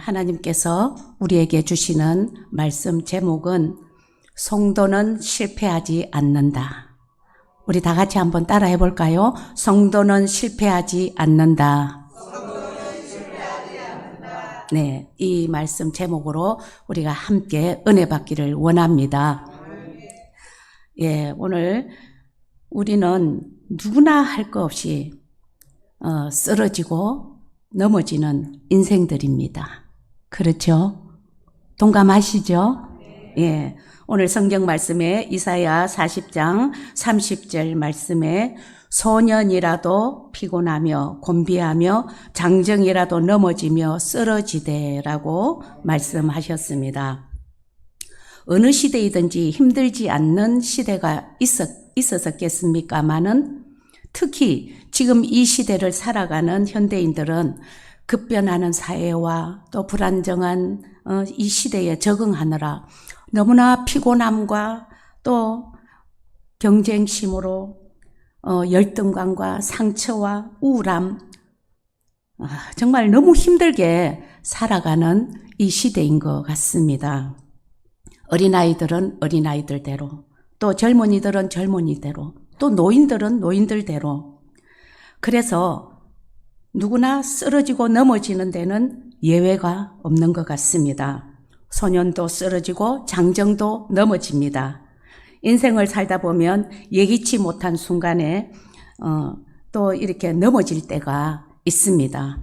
하나님께서 우리에게 주시는 말씀 제목은 성도는 실패하지 않는다. 우리 다 같이 한번 따라해 볼까요? 성도는 실패하지 않는다. 네, 이 말씀 제목으로 우리가 함께 은혜 받기를 원합니다. 예, 오늘 우리는 누구나 할 거 없이 쓰러지고 넘어지는 인생들입니다. 그렇죠? 동감하시죠? 예. 오늘 성경 말씀에 이사야 40장 30절 말씀에 소년이라도 피곤하며 곤비하며 장정이라도 넘어지며 쓰러지되라고 말씀하셨습니다. 어느 시대이든지 힘들지 않는 시대가 있었겠습니까마는 특히 지금 이 시대를 살아가는 현대인들은 급변하는 사회와 또 불안정한 이 시대에 적응하느라 너무나 피곤함과 또 경쟁심으로 열등감과 상처와 우울함, 정말 너무 힘들게 살아가는 이 시대인 것 같습니다. 어린아이들은 어린아이들대로, 또 젊은이들은 젊은이대로, 또 노인들은 노인들대로. 그래서 누구나 쓰러지고 넘어지는 데는 예외가 없는 것 같습니다. 소년도 쓰러지고 장정도 넘어집니다. 인생을 살다 보면 예기치 못한 순간에 또 이렇게 넘어질 때가 있습니다.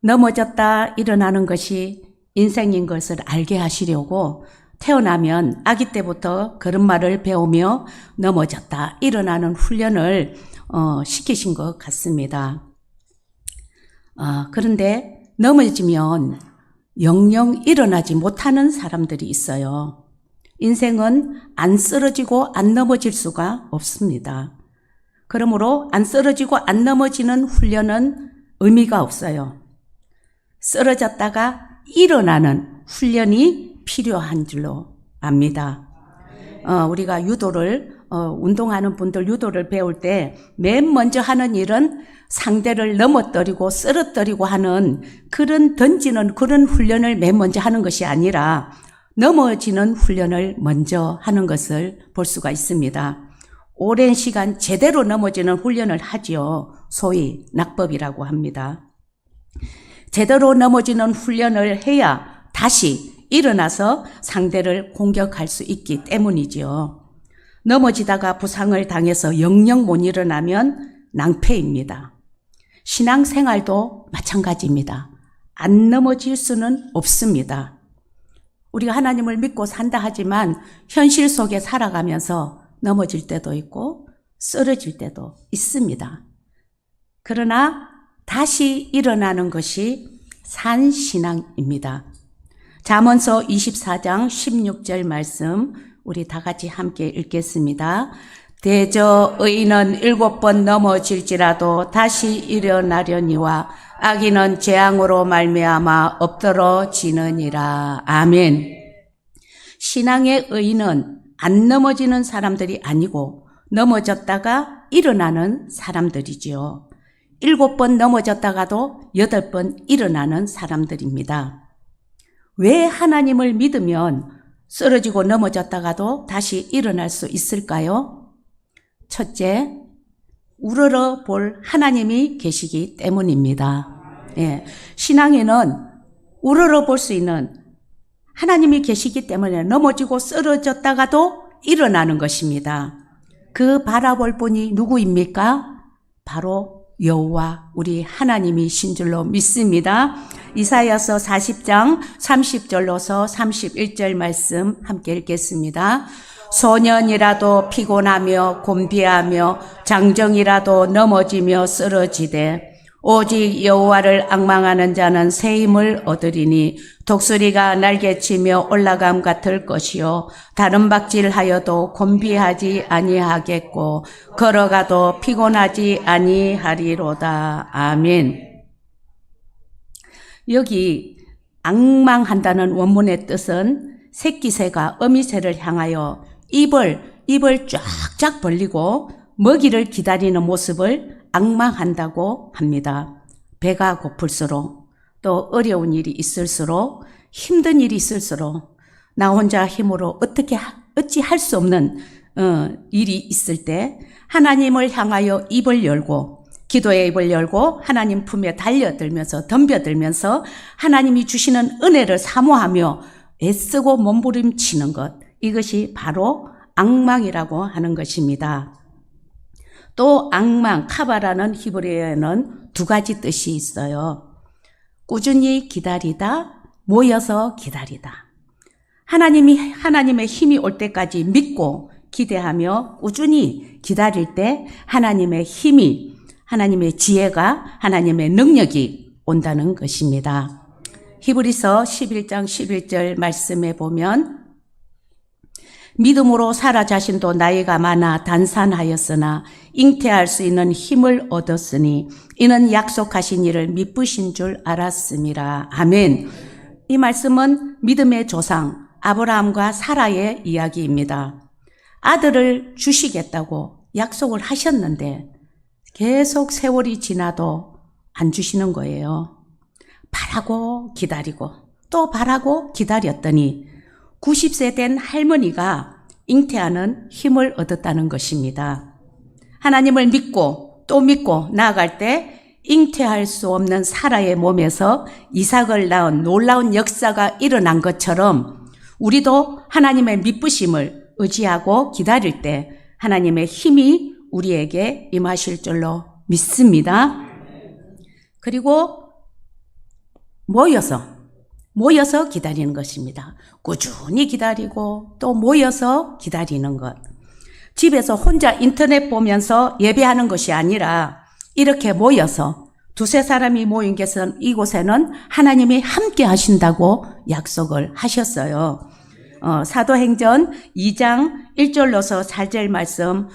넘어졌다 일어나는 것이 인생인 것을 알게 하시려고 태어나면 아기 때부터 걸음마를 배우며 넘어졌다 일어나는 훈련을 시키신 것 같습니다. 그런데 넘어지면 영영 일어나지 못하는 사람들이 있어요. 인생은 안 쓰러지고 안 넘어질 수가 없습니다. 그러므로 안 쓰러지고 안 넘어지는 훈련은 의미가 없어요. 쓰러졌다가 일어나는 훈련이 필요한 줄로 압니다. 우리가 유도를 운동하는 분들 유도를 배울 때 맨 먼저 하는 일은 상대를 넘어뜨리고 쓰러뜨리고 하는 던지는 그런 훈련을 맨 먼저 하는 것이 아니라 넘어지는 훈련을 먼저 하는 것을 볼 수가 있습니다. 오랜 시간 제대로 넘어지는 훈련을 하지요. 소위 낙법이라고 합니다. 제대로 넘어지는 훈련을 해야 다시 일어나서 상대를 공격할 수 있기 때문이지요. 넘어지다가 부상을 당해서 영영 못 일어나면 낭패입니다. 신앙생활도 마찬가지입니다. 안 넘어질 수는 없습니다. 우리가 하나님을 믿고 산다 하지만 현실 속에 살아가면서 넘어질 때도 있고 쓰러질 때도 있습니다. 그러나 다시 일어나는 것이 산신앙입니다. 잠언서 24장 16절 말씀 우리 다 같이 함께 읽겠습니다. 대저 의인은 7번 넘어질지라도 다시 일어나려니와 악인은 재앙으로 말미암아 엎드러지느니라. 아멘. 신앙의 의인은 안 넘어지는 사람들이 아니고 넘어졌다가 일어나는 사람들이지요. 7번 넘어졌다가도 8번 일어나는 사람들입니다. 왜 하나님을 믿으면 쓰러지고 넘어졌다가도 다시 일어날 수 있을까요? 첫째, 우러러 볼 하나님이 계시기 때문입니다. 예, 신앙에는 우러러 볼 수 있는 하나님이 계시기 때문에 넘어지고 쓰러졌다가도 일어나는 것입니다. 그 바라볼 분이 누구입니까? 바로 여호와 우리 하나님이신 줄로 믿습니다. 이사야서 40장 30절로서 31절 말씀 함께 읽겠습니다. 소년이라도 피곤하며 곤비하며 장정이라도 넘어지며 쓰러지되 오직 여호와를 앙망하는 자는 새 힘을 얻으리니 독수리가 날개치며 올라감 같을 것이요 다른 박질하여도 곤비하지 아니하겠고 걸어가도 피곤하지 아니하리로다. 아멘. 여기 앙망한다는 원문의 뜻은 새끼새가 어미새를 향하여 입을 쫙쫙 벌리고 먹이를 기다리는 모습을 앙망한다고 합니다. 배가 고플수록 또 어려운 일이 있을수록 힘든 일이 있을수록 나 혼자 힘으로 어찌 할 수 없는 일이 있을 때 하나님을 향하여 입을 열고 기도의 입을 열고 하나님 품에 달려들면서 덤벼들면서 하나님이 주시는 은혜를 사모하며 애쓰고 몸부림치는 것, 이것이 바로 앙망이라고 하는 것입니다. 또 앙망, 카바라는 히브리어에는 두 가지 뜻이 있어요. 꾸준히 기다리다, 모여서 기다리다. 하나님의 힘이 올 때까지 믿고 기대하며 꾸준히 기다릴 때 하나님의 힘이, 하나님의 지혜가, 하나님의 능력이 온다는 것입니다. 히브리서 11장 11절 말씀에 보면 믿음으로 사라 자신도 나이가 많아 단산하였으나 잉태할 수 있는 힘을 얻었으니 이는 약속하신 이를 미쁘신 줄 알았음이라. 아멘. 이 말씀은 믿음의 조상 아브라함과 사라의 이야기입니다. 아들을 주시겠다고 약속을 하셨는데 계속 세월이 지나도 안 주시는 거예요. 바라고 기다리고 또 바라고 기다렸더니 90세 된 할머니가 잉태하는 힘을 얻었다는 것입니다. 하나님을 믿고 또 믿고 나아갈 때 잉태할 수 없는 사라의 몸에서 이삭을 낳은 놀라운 역사가 일어난 것처럼 우리도 하나님의 미쁘심을 의지하고 기다릴 때 하나님의 힘이 우리에게 임하실 줄로 믿습니다. 그리고 모여서 기다리는 것입니다. 꾸준히 기다리고 또 모여서 기다리는 것. 집에서 혼자 인터넷 보면서 예배하는 것이 아니라 이렇게 모여서 두세 사람이 모인 이곳에는 하나님이 함께 하신다고 약속을 하셨어요. 사도행전 2장 1절로서 4절 말씀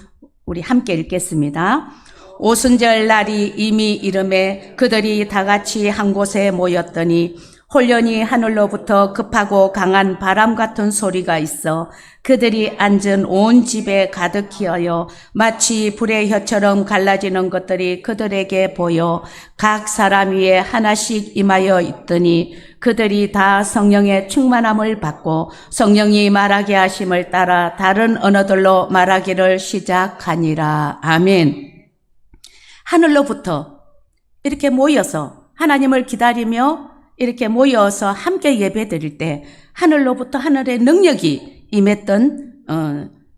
우리 함께 읽겠습니다. 오순절 날이 이미 이름에 그들이 다 같이 한 곳에 모였더니 홀련히 하늘로부터 급하고 강한 바람 같은 소리가 있어 그들이 앉은 온 집에 가득히 하여 마치 불의 혀처럼 갈라지는 것들이 그들에게 보여 각 사람 위에 하나씩 임하여 있더니 그들이 다 성령의 충만함을 받고 성령이 말하게 하심을 따라 다른 언어들로 말하기를 시작하니라. 아멘. 하늘로부터 이렇게 모여서 하나님을 기다리며 이렇게 모여서 함께 예배드릴 때 하늘로부터 하늘의 능력이 임했던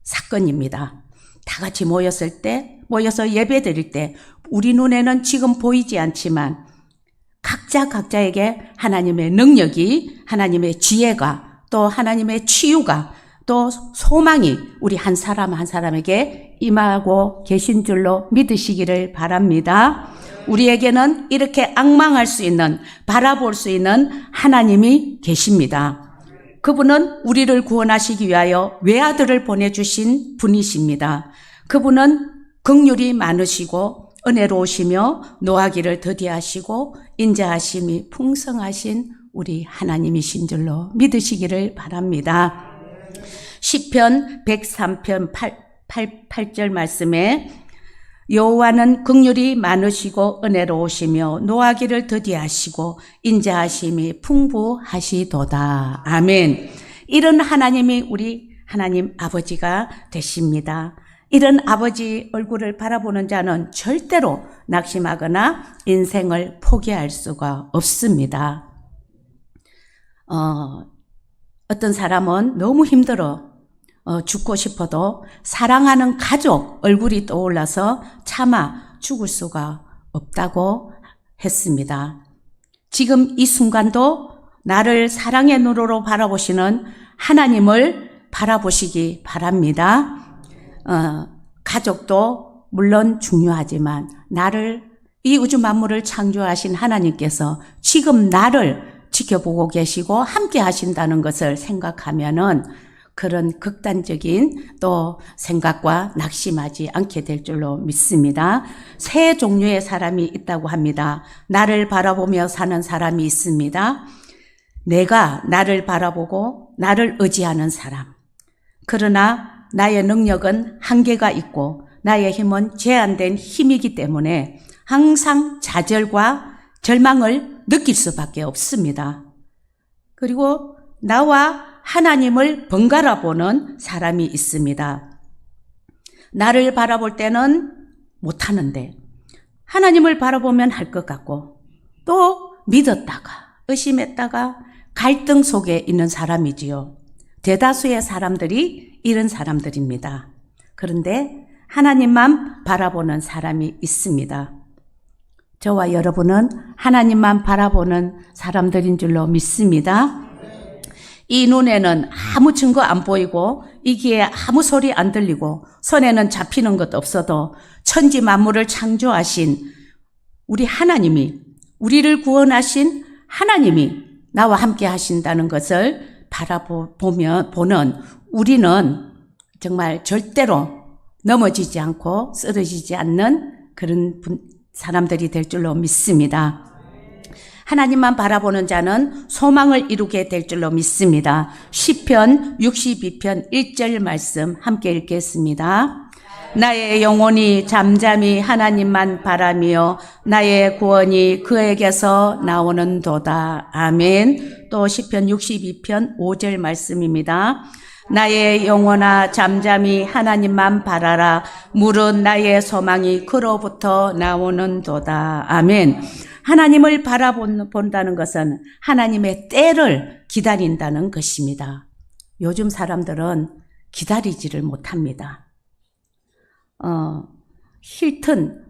사건입니다. 다 같이 모여서 예배드릴 때 우리 눈에는 지금 보이지 않지만 각자에게 하나님의 능력이, 하나님의 지혜가, 또 하나님의 치유가, 또 소망이 우리 한 사람 한 사람에게 임하고 계신 줄로 믿으시기를 바랍니다. 우리에게는 이렇게 앙망할 수 있는, 바라볼 수 있는 하나님이 계십니다. 그분은 우리를 구원하시기 위하여 외아들을 보내주신 분이십니다. 그분은 긍휼이 많으시고 은혜로우시며 노하기를 더디하시고 인자하심이 풍성하신 우리 하나님이신 줄로 믿으시기를 바랍니다. 시편 103편 8절 말씀에 여호와는 긍휼이 많으시고 은혜로우시며 노하기를 더디하시고 인자하심이 풍부하시도다. 아멘. 이런 하나님이 우리 하나님 아버지가 되십니다. 이런 아버지 얼굴을 바라보는 자는 절대로 낙심하거나 인생을 포기할 수가 없습니다. 어떤 사람은 너무 힘들어 죽고 싶어도 사랑하는 가족 얼굴이 떠올라서 차마 죽을 수가 없다고 했습니다. 지금 이 순간도 나를 사랑의 눈으로 바라보시는 하나님을 바라보시기 바랍니다. 가족도 물론 중요하지만 이 우주 만물을 창조하신 하나님께서 지금 나를 지켜보고 계시고 함께 하신다는 것을 생각하면은 그런 극단적인 또 생각과 낙심하지 않게 될 줄로 믿습니다. 세 종류의 사람이 있다고 합니다. 나를 바라보며 사는 사람이 있습니다. 내가 나를 바라보고 나를 의지하는 사람. 그러나 나의 능력은 한계가 있고 나의 힘은 제한된 힘이기 때문에 항상 좌절과 절망을 느낄 수밖에 없습니다. 그리고 나와 하나님을 번갈아 보는 사람이 있습니다. 나를 바라볼 때는 못하는데 하나님을 바라보면 할 것 같고 또 믿었다가 의심했다가 갈등 속에 있는 사람이지요. 대다수의 사람들이 이런 사람들입니다. 그런데 하나님만 바라보는 사람이 있습니다. 저와 여러분은 하나님만 바라보는 사람들인 줄로 믿습니다. 이 눈에는 아무 증거 안 보이고 이 귀에 아무 소리 안 들리고 손에는 잡히는 것 없어도 천지 만물을 창조하신 우리 하나님이, 우리를 구원하신 하나님이 나와 함께 하신다는 것을 보는 우리는 정말 절대로 넘어지지 않고 쓰러지지 않는 그런 사람들이 될 줄로 믿습니다. 하나님만 바라보는 자는 소망을 이루게 될 줄로 믿습니다. 시편 62편 1절 말씀 함께 읽겠습니다. 나의 영혼이 잠잠히 하나님만 바라며 나의 구원이 그에게서 나오는도다. 아멘. 또 시편 62편 5절 말씀입니다. 나의 영혼아 잠잠히 하나님만 바라라. 물은 나의 소망이 그로부터 나오는도다. 아멘. 하나님을 바라본다는 것은 하나님의 때를 기다린다는 것입니다. 요즘 사람들은 기다리지를 못합니다. 힐튼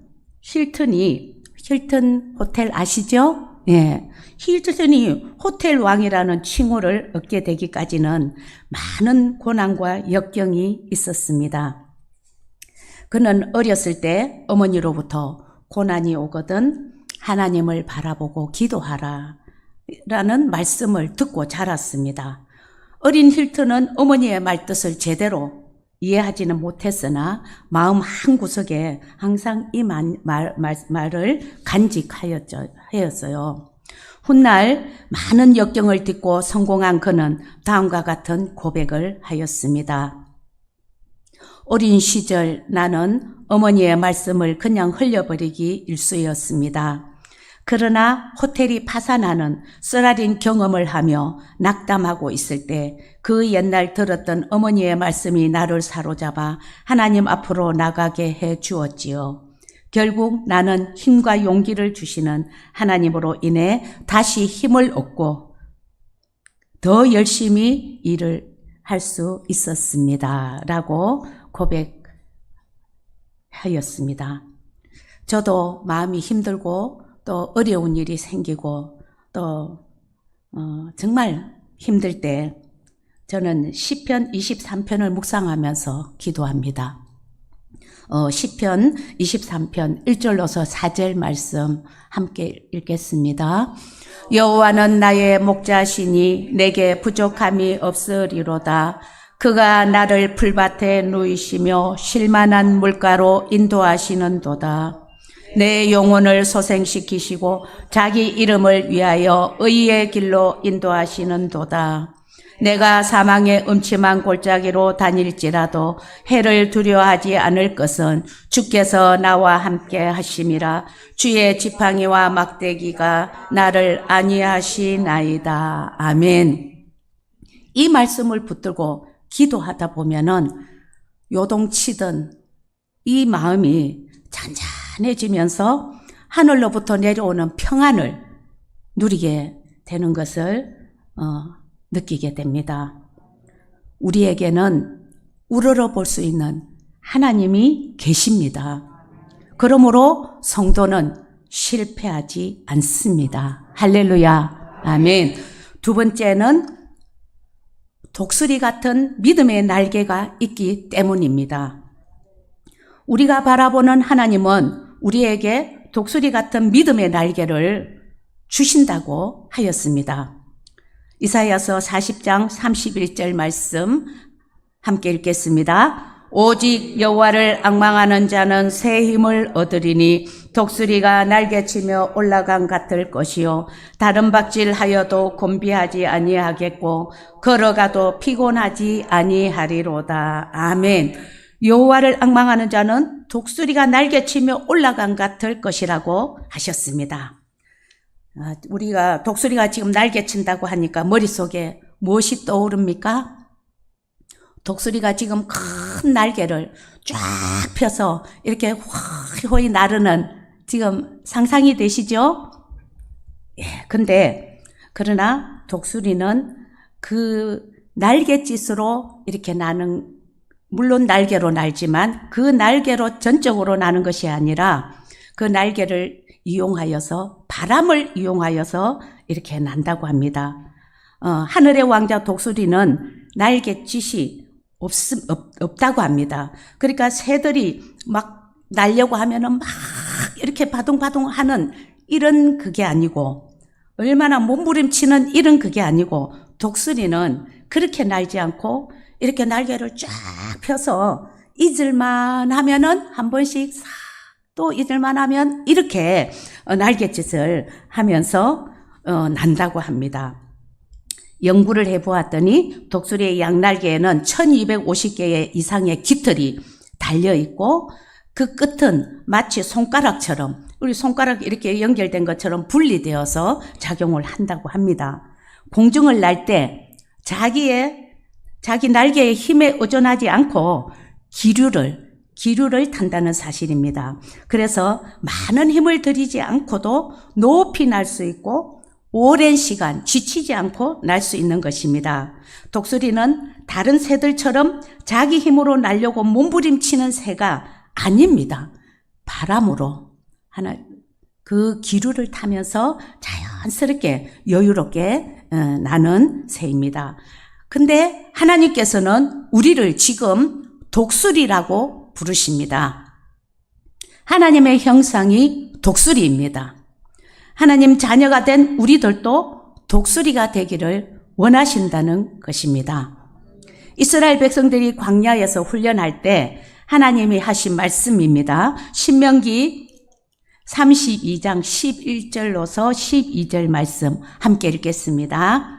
호텔 아시죠? 예. 힐튼이 호텔 왕이라는 칭호를 얻게 되기까지는 많은 고난과 역경이 있었습니다. 그는 어렸을 때 어머니로부터 고난이 오거든 하나님을 바라보고 기도하라 라는 말씀을 듣고 자랐습니다. 어린 힐튼은 어머니의 말뜻을 제대로 이해하지는 못했으나 마음 한구석에 항상 이 말을 간직하였어요. 훗날 많은 역경을 딛고 성공한 그는 다음과 같은 고백을 하였습니다. 어린 시절 나는 어머니의 말씀을 그냥 흘려버리기 일쑤였습니다. 그러나 호텔이 파산하는 쓰라린 경험을 하며 낙담하고 있을 때 그 옛날 들었던 어머니의 말씀이 나를 사로잡아 하나님 앞으로 나가게 해 주었지요. 결국 나는 힘과 용기를 주시는 하나님으로 인해 다시 힘을 얻고 더 열심히 일을 할 수 있었습니다. 라고 고백하였습니다. 저도 마음이 힘들고 또 어려운 일이 생기고 또 정말 힘들 때 저는 시편 23편을 묵상하면서 기도합니다. 시편 23편 1절로서 4절 말씀 함께 읽겠습니다. 여호와는 나의 목자시니 내게 부족함이 없으리로다. 그가 나를 풀밭에 누이시며 쉴만한 물가로 인도하시는도다. 내 영혼을 소생시키시고 자기 이름을 위하여 의의 길로 인도하시는도다. 내가 사망의 음침한 골짜기로 다닐지라도 해를 두려워하지 않을 것은 주께서 나와 함께 하심이라. 주의 지팡이와 막대기가 나를 안위하시나이다. 아멘. 이 말씀을 붙들고 기도하다 보면은 요동치던 이 마음이 잔잔해지면서 하늘로부터 내려오는 평안을 누리게 되는 것을 느끼게 됩니다. 우리에게는 우러러 볼 수 있는 하나님이 계십니다. 그러므로 성도는 실패하지 않습니다. 할렐루야. 아멘. 두 번째는 독수리 같은 믿음의 날개가 있기 때문입니다. 우리가 바라보는 하나님은 우리에게 독수리 같은 믿음의 날개를 주신다고 하였습니다. 이사야서 40장 31절 말씀 함께 읽겠습니다. 오직 여호와를 앙망하는 자는 새 힘을 얻으리니 독수리가 날개치며 올라간 같을 것이요 다른 박질하여도 곤비하지 아니하겠고 걸어가도 피곤하지 아니하리로다. 아멘. 여호와를 앙망하는 자는 독수리가 날개치며 올라간 같을 것이라고 하셨습니다. 우리가 독수리가 지금 날개친다고 하니까 머릿속에 무엇이 떠오릅니까? 독수리가 지금 큰 날개를 쫙 펴서 이렇게 호이 나르는 지금 상상이 되시죠? 예, 그러나 독수리는 그 날갯짓으로 이렇게 나는, 물론 날개로 날지만 그 날개로 전적으로 나는 것이 아니라 그 날개를 이용하여서, 바람을 이용하여서 이렇게 난다고 합니다. 하늘의 왕자 독수리는 날갯짓이 없다고 합니다. 그러니까 새들이 막 날려고 하면은 막 이렇게 바둥바둥 하는 이런 그게 아니고, 얼마나 몸부림치는 이런 그게 아니고, 독수리는 그렇게 날지 않고 이렇게 날개를 쫙 펴서 잊을만 하면은 한 번씩 또 잊을만 하면 이렇게 날갯짓을 하면서 난다고 합니다. 연구를 해보았더니 독수리의 양날개에는 1250개 이상의 깃털이 달려있고 그 끝은 마치 손가락처럼, 우리 손가락 이렇게 연결된 것처럼 분리되어서 작용을 한다고 합니다. 공중을 날 때 자기 날개의 힘에 의존하지 않고 기류를 탄다는 사실입니다. 그래서 많은 힘을 들이지 않고도 높이 날 수 있고 오랜 시간 지치지 않고 날 수 있는 것입니다. 독수리는 다른 새들처럼 자기 힘으로 날려고 몸부림치는 새가 아닙니다. 바람으로 그 기류를 타면서 자연스럽게 여유롭게 나는 새입니다. 근데 하나님께서는 우리를 지금 독수리라고 부르십니다. 하나님의 형상이 독수리입니다. 하나님 자녀가 된 우리들도 독수리가 되기를 원하신다는 것입니다. 이스라엘 백성들이 광야에서 훈련할 때 하나님이 하신 말씀입니다. 신명기 32장 11절로서 12절 말씀 함께 읽겠습니다.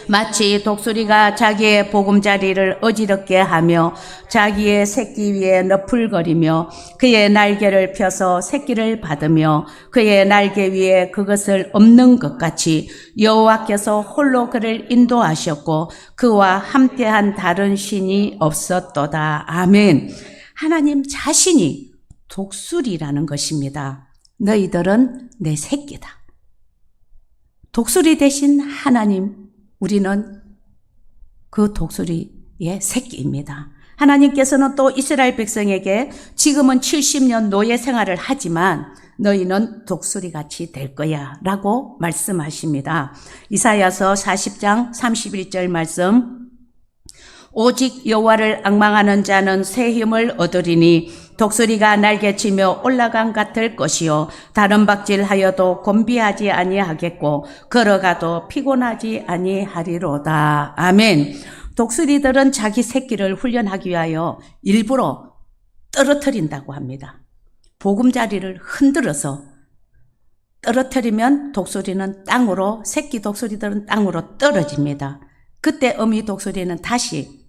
마치 독수리가 자기의 보금자리를 어지럽게 하며 자기의 새끼 위에 너풀거리며 그의 날개를 펴서 새끼를 받으며 그의 날개 위에 그것을 엎는 것 같이 여호와께서 홀로 그를 인도하셨고 그와 함께한 다른 신이 없었도다. 아멘. 하나님 자신이 독수리라는 것입니다. 너희들은 내 새끼다. 독수리 대신 하나님, 우리는 그 독수리의 새끼입니다. 하나님께서는 또 이스라엘 백성에게 지금은 70년 노예 생활을 하지만 너희는 독수리같이 될 거야 라고 말씀하십니다. 이사야서 40장 31절 말씀, 오직 여호와를 앙망하는 자는 새 힘을 얻으리니 독수리가 날개치며 올라간 같을 것이요 다른 박질하여도 곤비하지 아니하겠고 걸어가도 피곤하지 아니하리로다. 아멘. 독수리들은 자기 새끼를 훈련하기 위하여 일부러 떨어뜨린다고 합니다. 보금자리를 흔들어서 떨어뜨리면 독수리는 땅으로, 새끼 독수리들은 땅으로 떨어집니다. 그때 어미 독수리는 다시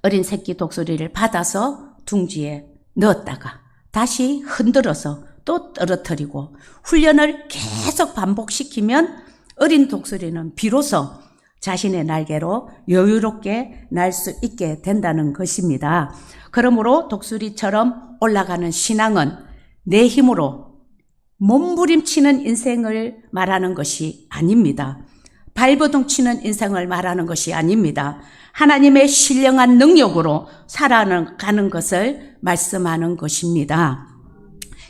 어린 새끼 독수리를 받아서 둥지에 넣었다가 다시 흔들어서 또 떨어뜨리고 훈련을 계속 반복시키면 어린 독수리는 비로소 자신의 날개로 여유롭게 날 수 있게 된다는 것입니다. 그러므로 독수리처럼 올라가는 신앙은 내 힘으로 몸부림치는 인생을 말하는 것이 아닙니다. 발버둥치는 인생을 말하는 것이 아닙니다. 하나님의 신령한 능력으로 살아가는 것을 말씀하는 것입니다.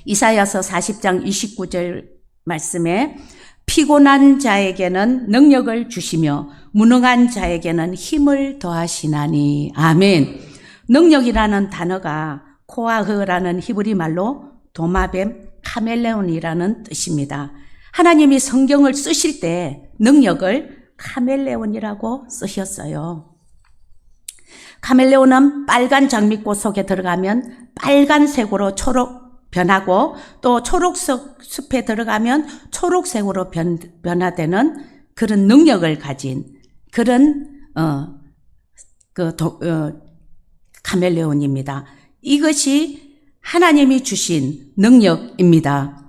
이사야서 40장 29절 말씀에 피곤한 자에게는 능력을 주시며 무능한 자에게는 힘을 더하시나니. 아멘. 능력이라는 단어가 코아흐라는 히브리 말로 도마뱀, 카멜레온이라는 뜻입니다. 하나님이 성경을 쓰실 때 능력을 카멜레온이라고 쓰셨어요. 카멜레온은 빨간 장미꽃 속에 들어가면 빨간색으로 초록 변하고 또 초록색 숲에 들어가면 초록색으로 변화되는 그런 능력을 가진 그런 카멜레온입니다. 이것이 하나님이 주신 능력입니다.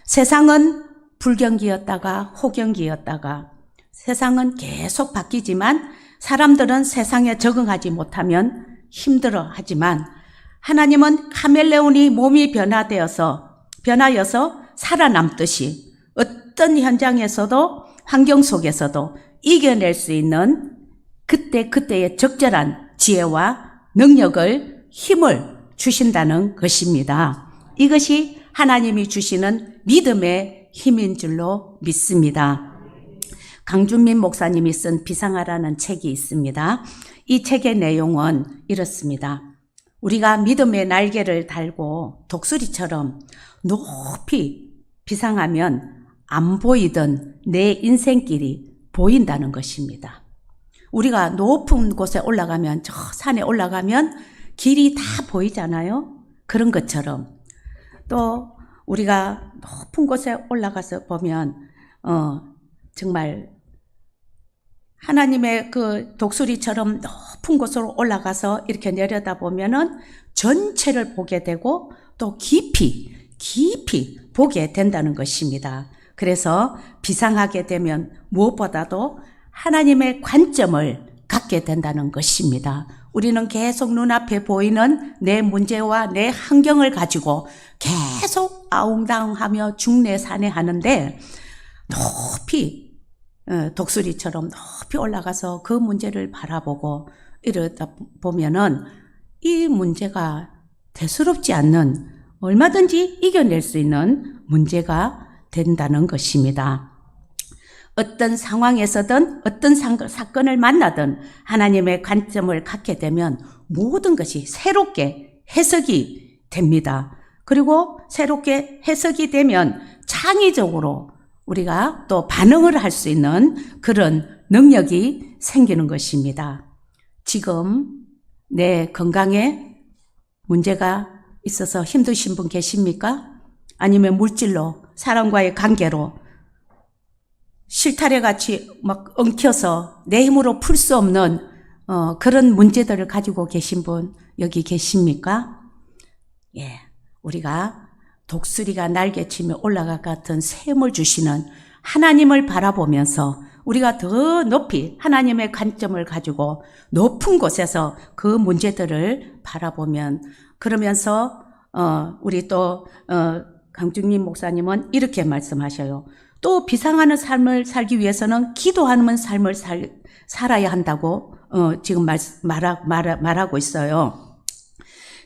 세상은 불경기였다가 호경기였다가 세상은 계속 바뀌지만 사람들은 세상에 적응하지 못하면 힘들어 하지만 하나님은 카멜레온이 몸이 변하여서 살아남듯이 어떤 현장에서도 환경 속에서도 이겨낼 수 있는 그때의 적절한 지혜와 능력을 힘을 주신다는 것입니다. 이것이 하나님이 주시는 믿음의 힘인 줄로 믿습니다. 강준민 목사님이 쓴 비상하라는 책이 있습니다. 이 책의 내용은 이렇습니다. 우리가 믿음의 날개를 달고 독수리처럼 높이 비상하면 안 보이던 내 인생길이 보인다는 것입니다. 우리가 높은 곳에 올라가면, 저 산에 올라가면 길이 다 보이잖아요. 그런 것처럼 또 우리가 높은 곳에 올라가서 보면 정말 하나님의 그 독수리처럼 높은 곳으로 올라가서 이렇게 내려다보면은 전체를 보게 되고 또 깊이 보게 된다는 것입니다. 그래서 비상하게 되면 무엇보다도 하나님의 관점을 갖게 된다는 것입니다. 우리는 계속 눈앞에 보이는 내 문제와 내 환경을 가지고 계속 아웅다웅하며 중내산해하는데 높이 독수리처럼 높이 올라가서 그 문제를 바라보고 이러다 보면은 이 문제가 대수롭지 않는 얼마든지 이겨낼 수 있는 문제가 된다는 것입니다. 어떤 상황에서든 어떤 사건을 만나든 하나님의 관점을 갖게 되면 모든 것이 새롭게 해석이 됩니다. 그리고 새롭게 해석이 되면 창의적으로 우리가 또 반응을 할 수 있는 그런 능력이 생기는 것입니다. 지금 내 건강에 문제가 있어서 힘드신 분 계십니까? 아니면 물질로, 사람과의 관계로 실타래같이 막 엉켜서 내 힘으로 풀 수 없는 그런 문제들을 가지고 계신 분 여기 계십니까? 예, 우리가 독수리가 날개치며 올라갈 것 같은 샘을 주시는 하나님을 바라보면서 우리가 더 높이 하나님의 관점을 가지고 높은 곳에서 그 문제들을 바라보면 그러면서 우리 또 강중림 목사님은 이렇게 말씀하셔요. 또 비상하는 삶을 살기 위해서는 기도하는 삶을 살아야 한다고 지금 말하고 있어요.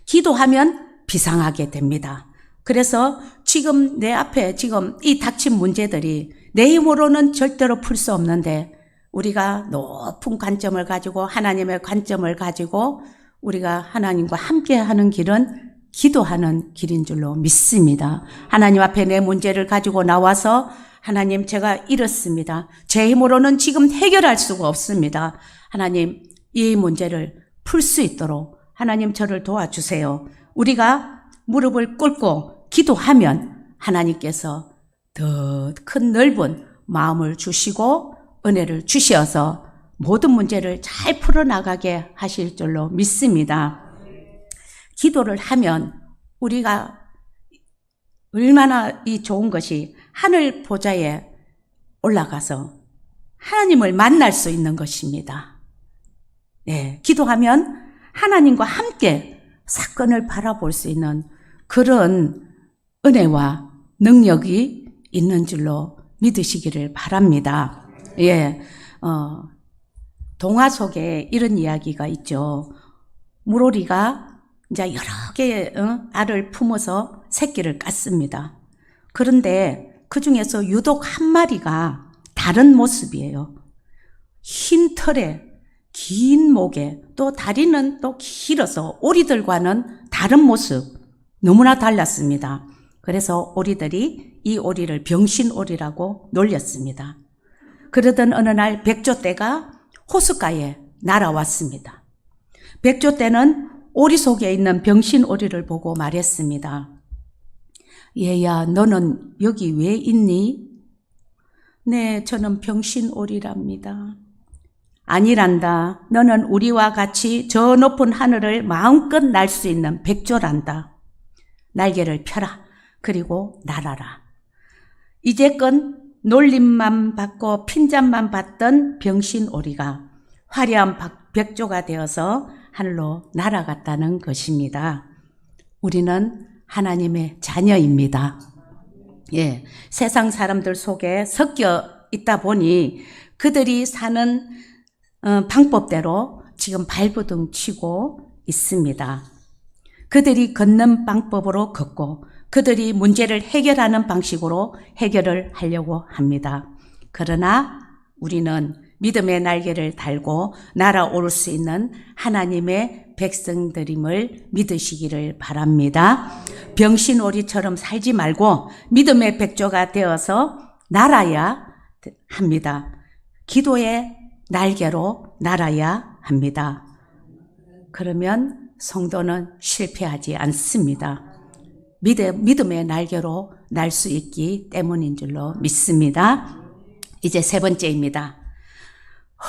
기도하면 비상하게 됩니다. 그래서 지금 내 앞에 지금 이 닥친 문제들이 내 힘으로는 절대로 풀 수 없는데 우리가 높은 관점을 가지고 하나님의 관점을 가지고 우리가 하나님과 함께하는 길은 기도하는 길인 줄로 믿습니다. 하나님 앞에 내 문제를 가지고 나와서 하나님 제가 이렇습니다. 제 힘으로는 지금 해결할 수가 없습니다. 하나님 이 문제를 풀 수 있도록 하나님 저를 도와주세요. 우리가 무릎을 꿇고 기도하면 하나님께서 더 큰 넓은 마음을 주시고 은혜를 주셔서 모든 문제를 잘 풀어나가게 하실 줄로 믿습니다. 기도를 하면 우리가 얼마나 이 좋은 것이 하늘 보좌에 올라가서 하나님을 만날 수 있는 것입니다. 네, 기도하면 하나님과 함께 사건을 바라볼 수 있는 그런 은혜와 능력이 있는 줄로 믿으시기를 바랍니다. 예, 동화 속에 이런 이야기가 있죠. 물오리가 이제 여러 개의 알을 품어서 새끼를 깠습니다. 그런데 그 중에서 유독 한 마리가 다른 모습이에요. 흰 털에 긴 목에 또 다리는 또 길어서 오리들과는 다른 모습, 너무나 달랐습니다. 그래서 오리들이 이 오리를 병신오리라고 놀렸습니다. 그러던 어느 날 백조떼가 호숫가에 날아왔습니다. 백조떼는 오리 속에 있는 병신오리를 보고 말했습니다. 얘야, 너는 여기 왜 있니? 네, 저는 병신오리랍니다. 아니란다. 너는 우리와 같이 저 높은 하늘을 마음껏 날 수 있는 백조란다. 날개를 펴라. 그리고 날아라. 이제껏 놀림만 받고 핀잔만 받던 병신오리가 화려한 벽조가 되어서 하늘로 날아갔다는 것입니다. 우리는 하나님의 자녀입니다. 예, 세상 사람들 속에 섞여 있다 보니 그들이 사는 방법대로 지금 발버둥 치고 있습니다. 그들이 걷는 방법으로 걷고 그들이 문제를 해결하는 방식으로 해결을 하려고 합니다. 그러나 우리는 믿음의 날개를 달고 날아올 수 있는 하나님의 백성들임을 믿으시기를 바랍니다. 병신오리처럼 살지 말고 믿음의 백조가 되어서 날아야 합니다. 기도의 날개로 날아야 합니다. 그러면 성도는 실패하지 않습니다. 믿음의 날개로 날 수 있기 때문인 줄로 믿습니다. 이제 세 번째입니다.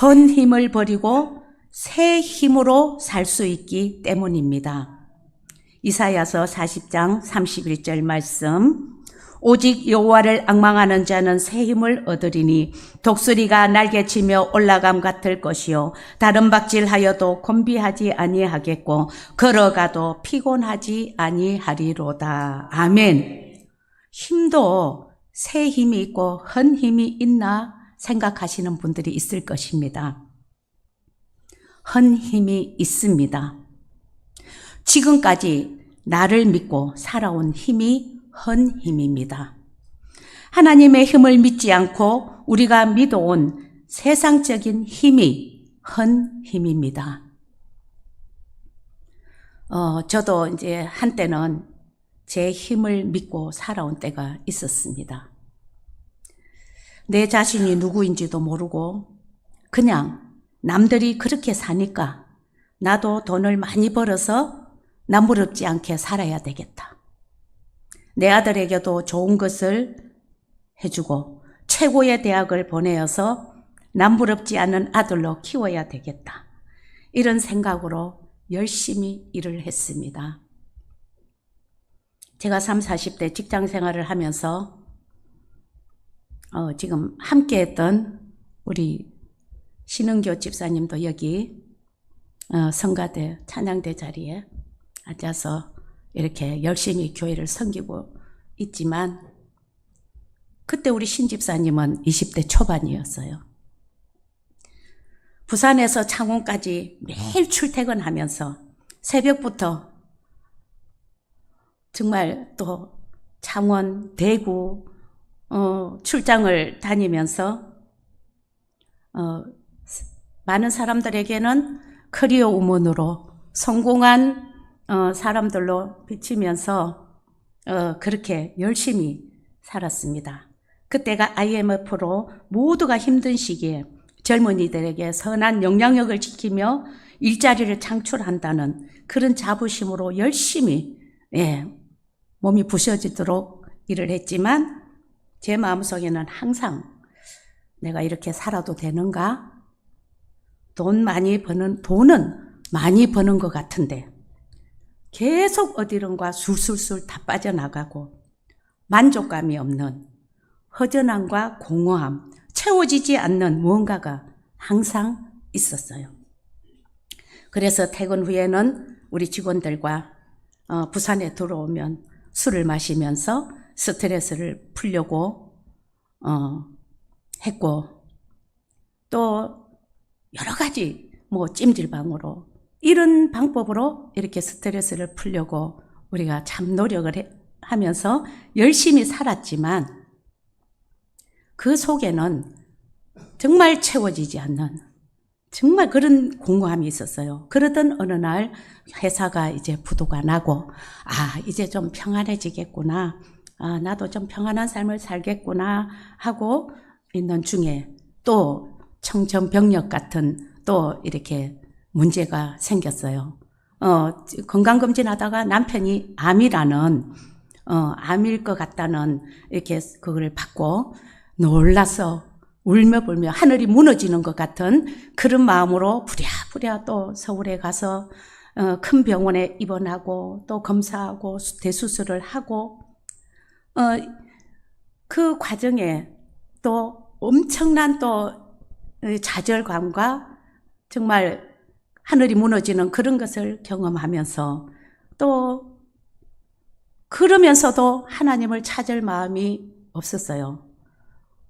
헌 힘을 버리고 새 힘으로 살 수 있기 때문입니다. 이사야서 40장 31절 말씀. 오직 여호와를 앙망하는 자는 새 힘을 얻으리니 독수리가 날개치며 올라감 같을 것이요 다른 박질하여도 곤비하지 아니하겠고 걸어가도 피곤하지 아니하리로다. 아멘. 힘도 새 힘이 있고 헌 힘이 있나 생각하시는 분들이 있을 것입니다. 헌 힘이 있습니다. 지금까지 나를 믿고 살아온 힘이 헌 힘입니다. 하나님의 힘을 믿지 않고 우리가 믿어온 세상적인 힘이 헌 힘입니다. 저도 이제 한때는 제 힘을 믿고 살아온 때가 있었습니다. 내 자신이 누구인지도 모르고 그냥 남들이 그렇게 사니까 나도 돈을 많이 벌어서 남부럽지 않게 살아야 되겠다. 내 아들에게도 좋은 것을 해주고 최고의 대학을 보내어서 남부럽지 않은 아들로 키워야 되겠다. 이런 생각으로 열심히 일을 했습니다. 제가 30, 40대 직장 생활을 하면서 지금 함께했던 우리 신은교 집사님도 여기 성가대 찬양대 자리에 앉아서 이렇게 열심히 교회를 섬기고 있지만 그때 우리 신 집사님은 20대 초반이었어요. 부산에서 창원까지 매일 출퇴근하면서 새벽부터 정말 또 창원, 대구 출장을 다니면서 많은 사람들에게는 커리어 우먼으로 성공한 사람들로 비치면서 그렇게 열심히 살았습니다. 그때가 IMF로 모두가 힘든 시기에 젊은이들에게 선한 영향력을 지키며 일자리를 창출한다는 그런 자부심으로 열심히 몸이 부셔지도록 일을 했지만 제 마음속에는 항상 내가 이렇게 살아도 되는가? 돈은 많이 버는 것 같은데 계속 어디론가 술술술 다 빠져나가고 만족감이 없는 허전함과 공허함, 채워지지 않는 무언가가 항상 있었어요. 그래서 퇴근 후에는 우리 직원들과 부산에 들어오면 술을 마시면서 스트레스를 풀려고 했고 또 여러 가지 찜질방으로 이런 방법으로 이렇게 스트레스를 풀려고 우리가 참 노력을 하면서 열심히 살았지만 그 속에는 정말 채워지지 않는 정말 그런 공허함이 있었어요. 그러던 어느 날 회사가 이제 부도가 나고 이제 좀 평안해지겠구나. 나도 좀 평안한 삶을 살겠구나 하고 있는 중에 또 청천벽력 같은 또 이렇게 문제가 생겼어요. 건강검진 하다가 남편이 암이라는, 암일 것 같다는 이렇게 그걸 받고 놀라서 울며불며 하늘이 무너지는 것 같은 그런 마음으로 부랴부랴 또 서울에 가서 큰 병원에 입원하고 또 검사하고 대수술을 하고 그 과정에 또 엄청난 또 좌절감과 정말 하늘이 무너지는 그런 것을 경험하면서 또 그러면서도 하나님을 찾을 마음이 없었어요.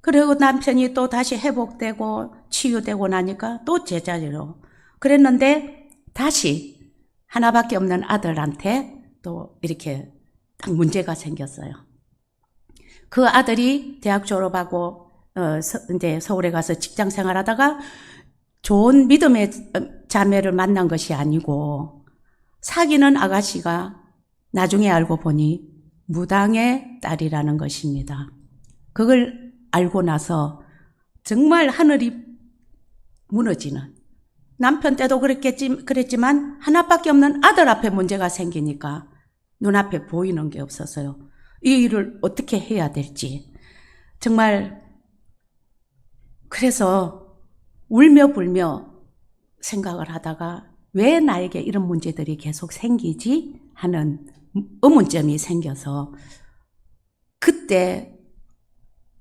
그리고 남편이 또 다시 회복되고 치유되고 나니까 또 제자리로 그랬는데 다시 하나밖에 없는 아들한테 또 이렇게 딱 문제가 생겼어요. 그 아들이 대학 졸업하고 이제 서울에 가서 직장 생활하다가 좋은 믿음의 자매를 만난 것이 아니고 사귀는 아가씨가 나중에 알고 보니 무당의 딸이라는 것입니다. 그걸 알고 나서 정말 하늘이 무너지는, 남편 때도 그랬지만 하나밖에 없는 아들 앞에 문제가 생기니까 눈앞에 보이는 게 없어서요. 이 일을 어떻게 해야 될지 정말 그래서 울며 불며 생각을 하다가 왜 나에게 이런 문제들이 계속 생기지 하는 의문점이 생겨서 그때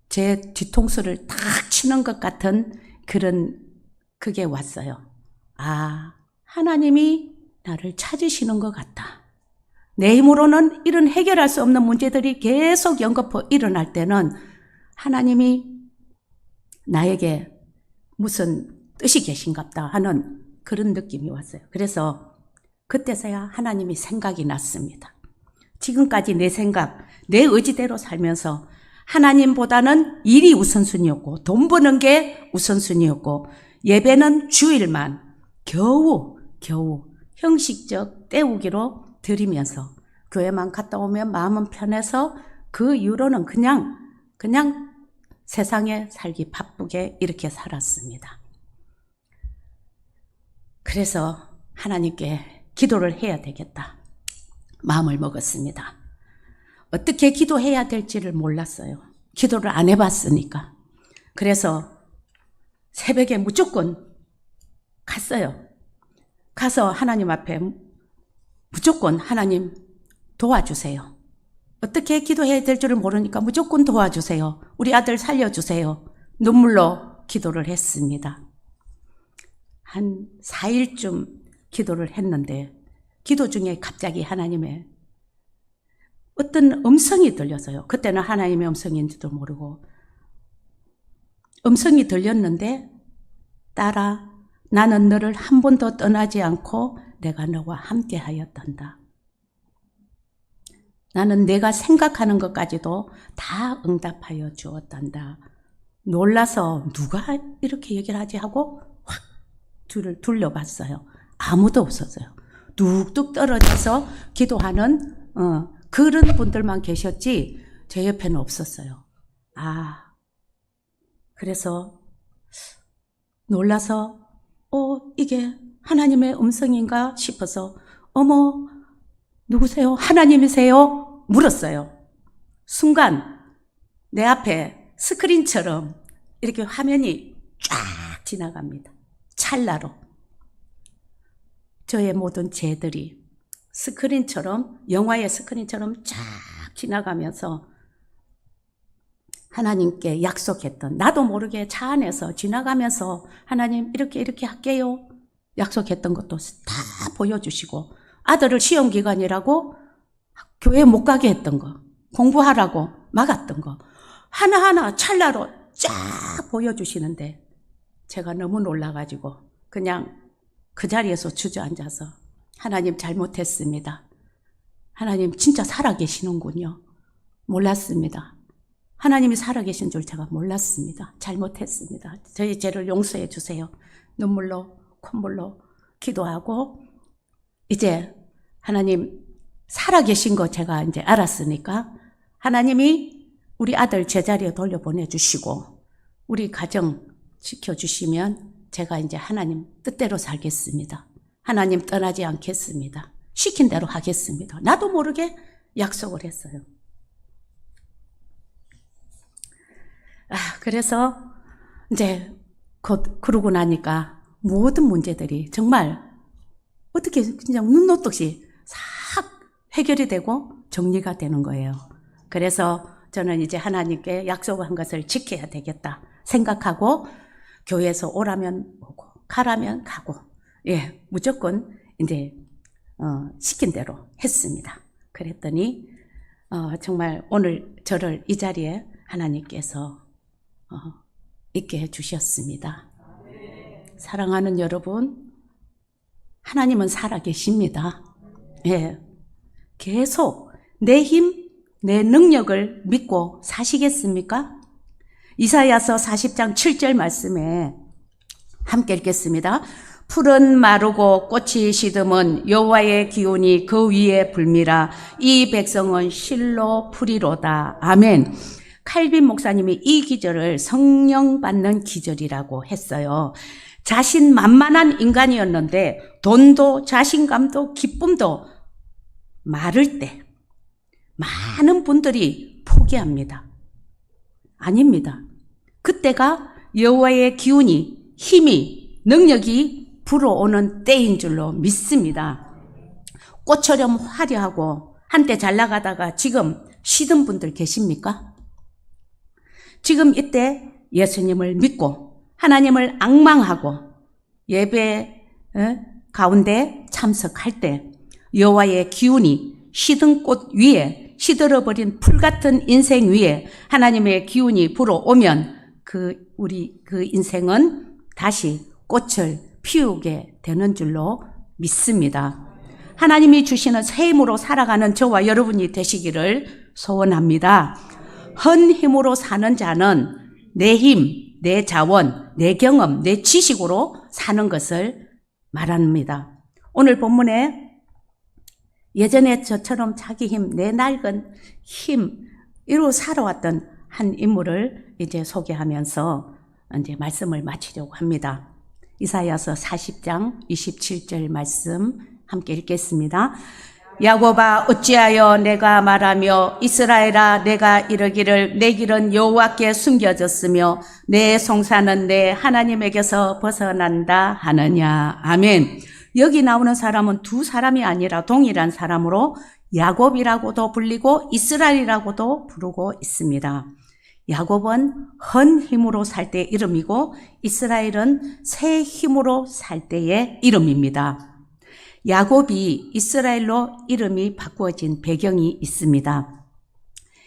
제 뒤통수를 탁 치는 것 같은 그게 왔어요. 아, 하나님이 나를 찾으시는 것 같다. 내 힘으로는 이런 해결할 수 없는 문제들이 계속 연거푸 일어날 때는 하나님이 나에게 무슨 뜻이 계신갑다 하는 그런 느낌이 왔어요. 그래서 그때서야 하나님이 생각이 났습니다. 지금까지 내 생각, 내 의지대로 살면서 하나님보다는 일이 우선순위였고 돈 버는 게 우선순위였고 예배는 주일만 겨우 형식적 때우기로 드리면서 교회만 갔다 오면 마음은 편해서 그 이후로는 그냥 세상에 살기 바쁘게 이렇게 살았습니다. 그래서 하나님께 기도를 해야 되겠다 마음을 먹었습니다. 어떻게 기도해야 될지를 몰랐어요. 기도를 안 해봤으니까. 그래서 새벽에 무조건 갔어요. 가서 하나님 앞에 무조건 하나님 도와주세요. 어떻게 기도해야 될 줄을 모르니까 무조건 도와주세요. 우리 아들 살려주세요. 눈물로 기도를 했습니다. 한 4일쯤 기도를 했는데 기도 중에 갑자기 하나님의 어떤 음성이 들려서요. 그때는 하나님의 음성인지도 모르고 음성이 들렸는데 딸아 나는 너를 한 번도 떠나지 않고 내가 너와 함께 하였단다. 나는 내가 생각하는 것까지도 다 응답하여 주었단다. 놀라서 누가 이렇게 얘기를 하지 하고 확 둘러봤어요. 아무도 없었어요. 뚝뚝 떨어져서 기도하는 그런 분들만 계셨지 제 옆에는 없었어요. 그래서 놀라서 이게 하나님의 음성인가 싶어서 어머 누구세요? 하나님이세요? 물었어요. 순간 내 앞에 스크린처럼 이렇게 화면이 쫙 지나갑니다. 찰나로 저의 모든 죄들이 스크린처럼 영화의 스크린처럼 쫙 지나가면서 하나님께 약속했던 나도 모르게 차 안에서 지나가면서 하나님 이렇게 할게요 약속했던 것도 다 보여주시고 아들을 시험 기간이라고 교회 못 가게 했던 거 공부하라고 막았던 거 하나하나 찰나로 쫙 보여주시는데 제가 너무 놀라가지고 그냥 그 자리에서 주저앉아서 하나님 잘못했습니다. 하나님 진짜 살아계시는군요. 몰랐습니다. 하나님이 살아계신 줄 제가 몰랐습니다. 잘못했습니다. 저희 죄를 용서해 주세요. 눈물로 콧물로 기도하고 이제 하나님 살아계신 거 제가 이제 알았으니까 하나님이 우리 아들 제자리에 돌려보내주시고 우리 가정 지켜주시면 제가 이제 하나님 뜻대로 살겠습니다. 하나님 떠나지 않겠습니다. 시킨 대로 하겠습니다. 나도 모르게 약속을 했어요. 그래서 이제 그러고 나니까 모든 문제들이 정말 어떻게 그냥 눈노떴이 싹 해결이 되고 정리가 되는 거예요. 그래서 저는 이제 하나님께 약속한 것을 지켜야 되겠다 생각하고 교회에서 오라면 오고 가라면 가고 무조건 이제 시킨 대로 했습니다. 그랬더니 정말 오늘 저를 이 자리에 하나님께서 있게 해주셨습니다. 사랑하는 여러분, 하나님은 살아계십니다. 계속 내 힘, 내 능력을 믿고 사시겠습니까? 이사야서 40장 7절 말씀에 함께 읽겠습니다. 풀은 마르고 꽃이 시듬은 여호와의 기운이 그 위에 불미라. 이 백성은 실로 풀이로다. 아멘. 칼빈 목사님이 이 기절을 성령 받는 기절이라고 했어요. 자신만만한 인간이었는데 돈도 자신감도 기쁨도 마를 때 많은 분들이 포기합니다. 아닙니다. 그때가 여호와의 기운이, 힘이, 능력이 불어오는 때인 줄로 믿습니다. 꽃처럼 화려하고 한때 잘 나가다가 지금 시든 분들 계십니까? 지금 이때 예수님을 믿고 하나님을 앙망하고 예배 가운데 참석할 때 여호와의 기운이 시든 꽃 위에 시들어버린 풀 같은 인생 위에 하나님의 기운이 불어오면 우리 인생은 다시 꽃을 피우게 되는 줄로 믿습니다. 하나님이 주시는 새 힘으로 살아가는 저와 여러분이 되시기를 소원합니다. 헌 힘으로 사는 자는 내 힘, 내 자원, 내 경험, 내 지식으로 사는 것을 말합니다. 오늘 본문에 예전에 저처럼 자기 힘, 내 낡은 힘으로 살아왔던 한 인물을 이제 소개하면서 이제 말씀을 마치려고 합니다. 이사야서 40장 27절 말씀 함께 읽겠습니다. 야곱아 어찌하여 내가 말하며 이스라엘아 내가 이르기를 내 길은 여호와께 숨겨졌으며 내 송사는 내 하나님에게서 벗어난다 하느냐. 아멘. 여기 나오는 사람은 두 사람이 아니라 동일한 사람으로 야곱이라고도 불리고 이스라엘이라고도 부르고 있습니다. 야곱은 헌 힘으로 살 때의 이름이고 이스라엘은 새 힘으로 살 때의 이름입니다. 야곱이 이스라엘로 이름이 바꾸어진 배경이 있습니다.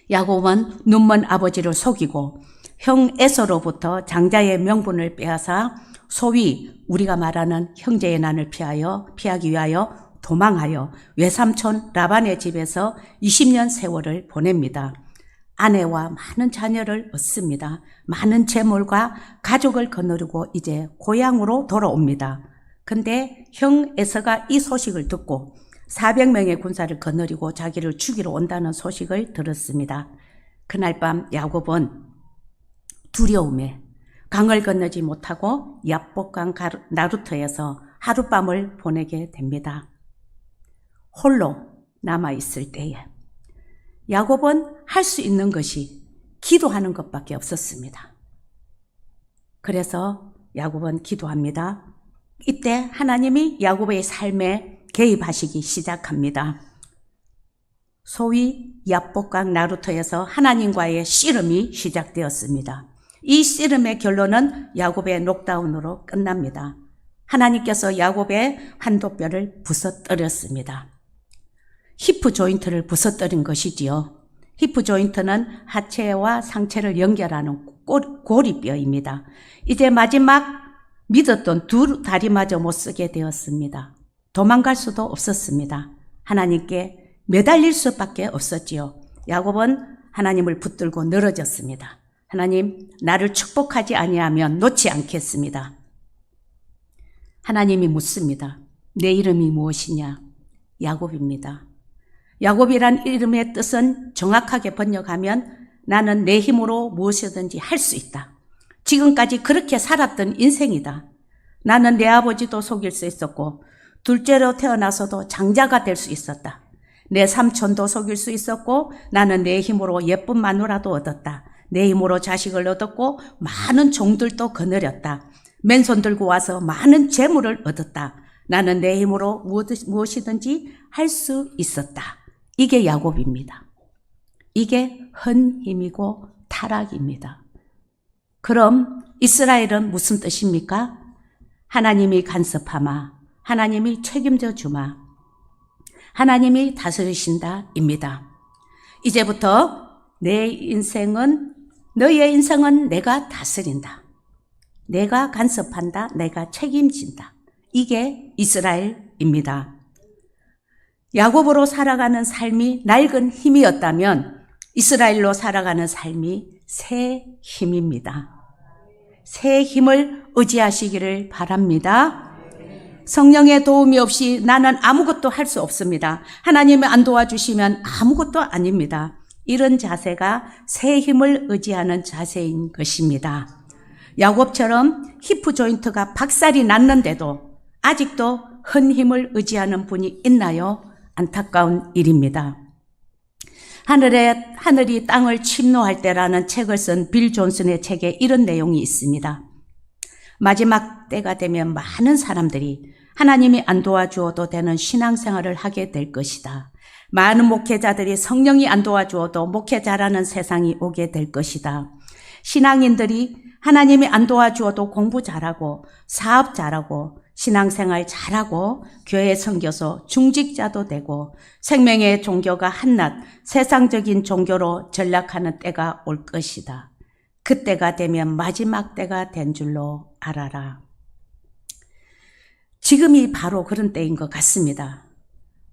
야곱은 눈먼 아버지를 속이고 형 에서로부터 장자의 명분을 빼앗아 소위 우리가 말하는 형제의 난을 피하기 위하여 도망하여 외삼촌 라반의 집에서 20년 세월을 보냅니다. 아내와 많은 자녀를 얻습니다. 많은 재물과 가족을 거느리고 이제 고향으로 돌아옵니다. 근데 형 에서가 이 소식을 듣고 400명의 군사를 거느리고 자기를 죽이러 온다는 소식을 들었습니다. 그날 밤 야곱은 두려움에 강을 건너지 못하고 야복강 나루터에서 하룻밤을 보내게 됩니다. 홀로 남아있을 때에 야곱은 할 수 있는 것이 기도하는 것밖에 없었습니다. 그래서 야곱은 기도합니다. 이때 하나님이 야곱의 삶에 개입하시기 시작합니다. 소위 야복강 나루터에서 하나님과의 씨름이 시작되었습니다. 이 씨름의 결론은 야곱의 녹다운으로 끝납니다. 하나님께서 야곱의 환도뼈를 부서뜨렸습니다. 히프 조인트를 부서뜨린 것이지요. 히프 조인트는 하체와 상체를 연결하는 고리뼈입니다. 이제 마지막 믿었던 두 다리마저 못 쓰게 되었습니다. 도망갈 수도 없었습니다. 하나님께 매달릴 수밖에 없었지요. 야곱은 하나님을 붙들고 늘어졌습니다. 하나님, 나를 축복하지 아니하면 놓지 않겠습니다. 하나님이 묻습니다. 내 이름이 무엇이냐? 야곱입니다. 야곱이란 이름의 뜻은 정확하게 번역하면 나는 내 힘으로 무엇이든지 할 수 있다. 지금까지 그렇게 살았던 인생이다. 나는 내 아버지도 속일 수 있었고 둘째로 태어나서도 장자가 될 수 있었다. 내 삼촌도 속일 수 있었고 나는 내 힘으로 예쁜 마누라도 얻었다. 내 힘으로 자식을 얻었고 많은 종들도 거느렸다. 맨손 들고 와서 많은 재물을 얻었다. 나는 내 힘으로 무엇이든지 할 수 있었다. 이게 야곱입니다. 이게 헌 힘이고 타락입니다. 그럼 이스라엘은 무슨 뜻입니까? 하나님이 간섭하마, 하나님이 책임져 주마, 하나님이 다스리신다 입니다. 이제부터 너의 인생은 내가 다스린다. 내가 간섭한다. 내가 책임진다. 이게 이스라엘입니다. 야곱으로 살아가는 삶이 낡은 힘이었다면 이스라엘로 살아가는 삶이 새 힘입니다. 새 힘을 의지하시기를 바랍니다. 성령의 도움이 없이 나는 아무것도 할 수 없습니다. 하나님이 안 도와주시면 아무것도 아닙니다. 이런 자세가 새 힘을 의지하는 자세인 것입니다. 야곱처럼 히프 조인트가 박살이 났는데도 아직도 헌 힘을 의지하는 분이 있나요? 안타까운 일입니다. 하늘이 땅을 침노할 때라는 책을 쓴 빌 존슨의 책에 이런 내용이 있습니다. 마지막 때가 되면 많은 사람들이 하나님이 안 도와주어도 되는 신앙생활을 하게 될 것이다. 많은 목회자들이 성령이 안 도와주어도 목회자라는 세상이 오게 될 것이다. 신앙인들이 하나님이 안 도와주어도 공부 잘하고 사업 잘하고 신앙생활 잘하고 교회 선교사 중직자도 되고 생명의 종교가 한낱 세상적인 종교로 전락하는 때가 올 것이다. 그때가 되면 마지막 때가 된 줄로 알아라. 지금이 바로 그런 때인 것 같습니다.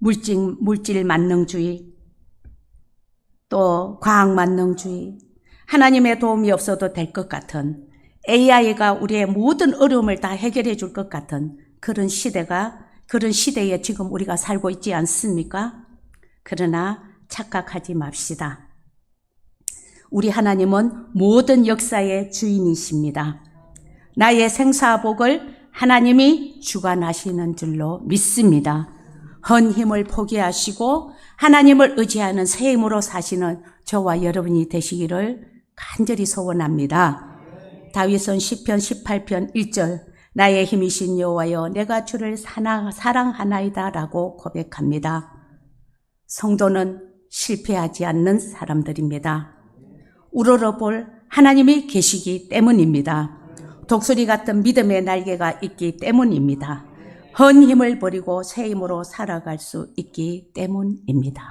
물질 만능주의, 또 과학 만능주의, 하나님의 도움이 없어도 될 것 같은, AI가 우리의 모든 어려움을 다 해결해 줄 것 같은 그런 시대에 지금 우리가 살고 있지 않습니까? 그러나 착각하지 맙시다. 우리 하나님은 모든 역사의 주인이십니다. 나의 생사복을 하나님이 주관하시는 줄로 믿습니다. 헌 힘을 포기하시고 하나님을 의지하는 새 힘으로 사시는 저와 여러분이 되시기를 간절히 소원합니다. 다윗은 시편 18편 1절 나의 힘이신 여호와여 내가 주를 사랑하나이다 라고 고백합니다. 성도는 실패하지 않는 사람들입니다. 우러러볼 하나님이 계시기 때문입니다. 독수리 같은 믿음의 날개가 있기 때문입니다. 헌 힘을 버리고 새 힘으로 살아갈 수 있기 때문입니다.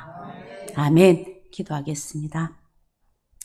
아멘. 기도하겠습니다.